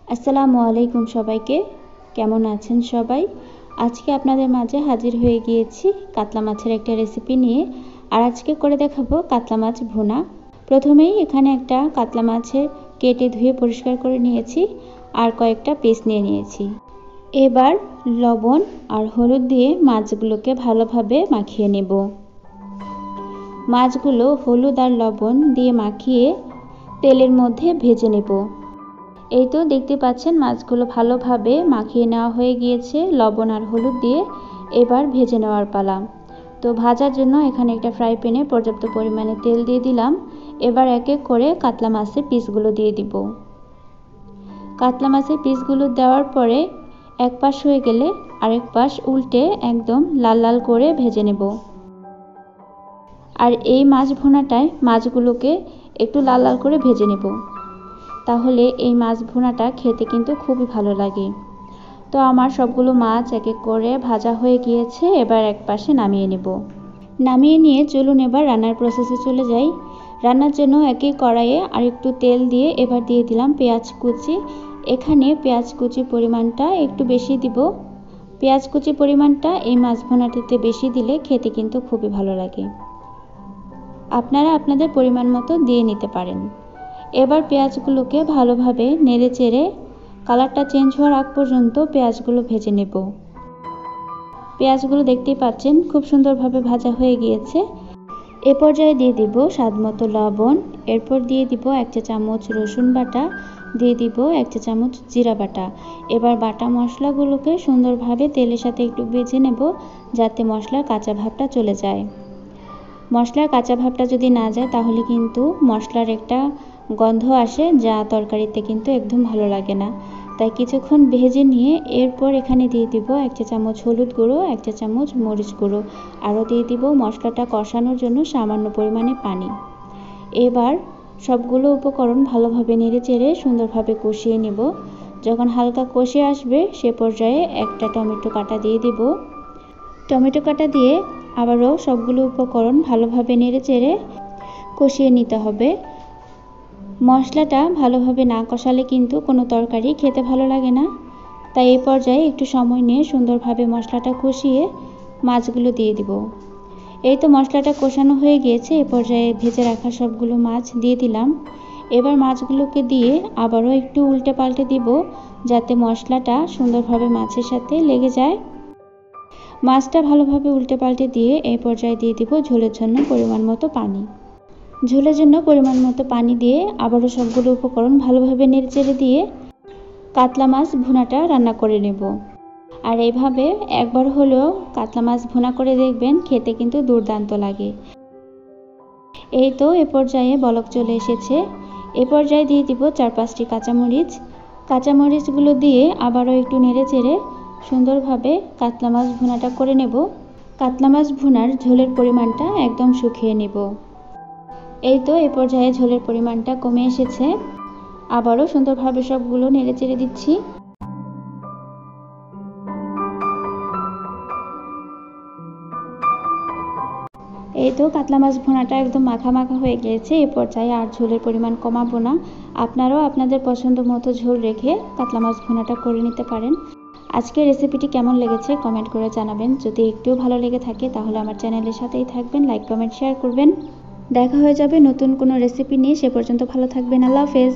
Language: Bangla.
আসসালামু আলাইকুম সবাইকে। কেমন আছেন সবাই? আজকে আপনাদের মাঝে হাজির হয়ে গিয়েছি কাতলা মাছের একটা রেসিপি নিয়ে। আর আজকে করে দেখাবো কাতলা মাছ ভুনা। প্রথমেই এখানে একটা কাতলা মাছের কেটে ধুয়ে পরিষ্কার করে নিয়েছি আর কয়েকটা পিস নিয়ে নিয়েছি। এবার লবণ আর হলুদ দিয়ে মাছগুলোকে ভালোভাবে মাখিয়ে নেব। মাছগুলো হলুদ আর লবণ দিয়ে মাখিয়ে তেলের মধ্যে ভেজে নেব। এই তো দেখতে পাচ্ছেন মাছগুলো ভালোভাবে মাখিয়ে নেওয়া হয়ে গিয়েছে লবণ আর হলুদ দিয়ে। এবার ভেজে নেওয়ার পালা। তো ভাজার জন্য এখানে একটা ফ্রাই প্যানে পর্যাপ্ত পরিমাণে তেল দিয়ে দিলাম। এবার এক এক করে কাতলা মাছের পিসগুলো দিয়ে দিব। কাতলা মাছের পিসগুলো দেওয়ার পরে এক পাশ হয়ে গেলে আরেক পাশ উল্টে একদম লাল লাল করে ভেজে নেব। আর এই মাছ ভুনাটায় মাছগুলোকে একটু লাল লাল করে ভেজে নেব, তাহলে এই মাছ ভুনাটা খেতে কিন্তু খুবই ভালো লাগে। তো আমার সবগুলো মাছ এক এক করে ভাজা হয়ে গিয়েছে। এবার এক পাশে নামিয়ে নেব। নামিয়ে নিয়ে চলুন এবার রান্নার প্রসেসে চলে যাই। রান্নার জন্য একই কড়াইয়ে আর একটু তেল দিয়ে এবার দিয়ে দিলাম পেঁয়াজ কুচি। এখানে পেঁয়াজ কুচির পরিমাণটা একটু বেশি দিব। পেঁয়াজ কুচির পরিমাণটা এই মাছ ভুনাটিতে বেশি দিলে খেতে কিন্তু খুবই ভালো লাগে। আপনারা আপনাদের পরিমাণ মতো দিয়ে নিতে পারেন। এবার পেঁয়াজগুলোকে ভালোভাবে নেড়ে চেড়ে কালারটা চেঞ্জ হওয়ার আগ পর্যন্ত পেঁয়াজগুলো ভেজে নেব। পেঁয়াজগুলো দেখতেই পাচ্ছেন খুব সুন্দরভাবে ভাজা হয়ে গিয়েছে। এ পর্যায়ে দিয়ে দিব স্বাদমতো লবণ। এরপর দিয়ে দিব 1 চা চামচ রসুন বাটা, দিয়ে দিব 1 চা চামচ জিরা বাটা। এবার বাটা মশলাগুলোকে সুন্দরভাবে তেলের সাথে একটু ভেজে নেব, যাতে মশলার কাঁচা ভাবটা চলে যায়। মশলার কাঁচা ভাবটা যদি না যায় তাহলে কিন্তু মশলার একটা গন্ধ আসে, যা তরকারিতে কিন্তু একদম ভালো লাগে না। তাই কিছুক্ষণ ভেজে নিয়ে এরপর এখানে দিয়ে দিব 1 চা চামচ হলুদ গুঁড়ো, 1 চা চামচ মরিচ গুঁড়ো, আরও দিয়ে দিব মশলাটা কষানোর জন্য সামান্য পরিমাণে পানি। এবার সবগুলো উপকরণ ভালোভাবে নেড়ে চেড়ে সুন্দরভাবে কষিয়ে নেব। যখন হালকা কষে আসবে সে পর্যায়ে একটা টমেটো কাটা দিয়ে দিব। টমেটো কাটা দিয়ে আবারও সবগুলো উপকরণ ভালোভাবে নেড়ে চেড়ে কষিয়ে নিতে হবে। মশলাটা ভালোভাবে না কষালে কিন্তু কোনো তরকারি খেতে ভালো লাগে না। তাই এই পর্যায়ে একটু সময় নিয়ে সুন্দরভাবে মশলাটা কষিয়ে মাছগুলো দিয়ে দিব। এই তো মশলাটা কষানো হয়ে গিয়েছে। এই পর্যায়ে ভেজে রাখা সবগুলো মাছ দিয়ে দিলাম। এবার মাছগুলোকে দিয়ে আবারও একটু উল্টে পাল্টে দিব, যাতে মশলাটা সুন্দরভাবে মাছের সাথে লেগে যায়। মাছটা ভালোভাবে উল্টে পাল্টে দিয়ে এই পর্যায়ে দিয়ে দিব ঝোলের জন্য পরিমাণ মতো পানি। ঝোলের জন্য পরিমাণ মতো পানি দিয়ে আবারও সবগুলো উপকরণ ভালোভাবে নেড়েচেড়ে দিয়ে কাতলা মাছ ভুনাটা রান্না করে নেব। আর এইভাবে একবার হলেও কাতলা মাছ ভুনা করে দেখবেন, খেতে কিন্তু দুর্দান্ত লাগে। এই তো এ পর্যায়ে বলক চলে এসেছে। এ পর্যায়ে দিয়ে দিব 4-5টি কাঁচামরিচ। কাঁচামরিচগুলো দিয়ে আবারও একটু নেড়েচেড়ে সুন্দরভাবে কাতলা মাছ ভুনাটা করে নেব। কাতলা মাছ ভুনার ঝোলের পরিমাণটা একদম শুকিয়ে নেব। এই তো এ পর্যায়ে ঝোলের পরিমাণটা কমে এসেছে। আবারও সুন্দরভাবে সবগুলো নেড়েচেড়ে দিচ্ছি। এই তো কাতলা মাছ ভুনাটা একদম মাখা মাখা হয়ে গিয়েছে। এ পর্যায়ে আর ঝোলের পরিমাণ কমাবো না। আপনারাও আপনাদের পছন্দ মতো ঝোল রেখে কাতলা মাছ ভুনাটা করে নিতে পারেন। আজকের রেসিপিটি কেমন লেগেছে কমেন্ট করে জানাবেন। যদি একটু ভালো লেগে থাকে তাহলে আমার চ্যানেলের সাথেই থাকবেন, লাইক কমেন্ট শেয়ার করবেন। দেখা হয়ে যাবে নতুন কোনো রেসিপি নিয়ে। সে পর্যন্ত ভালো থাকবেন। আল্লাহ হাফেজ।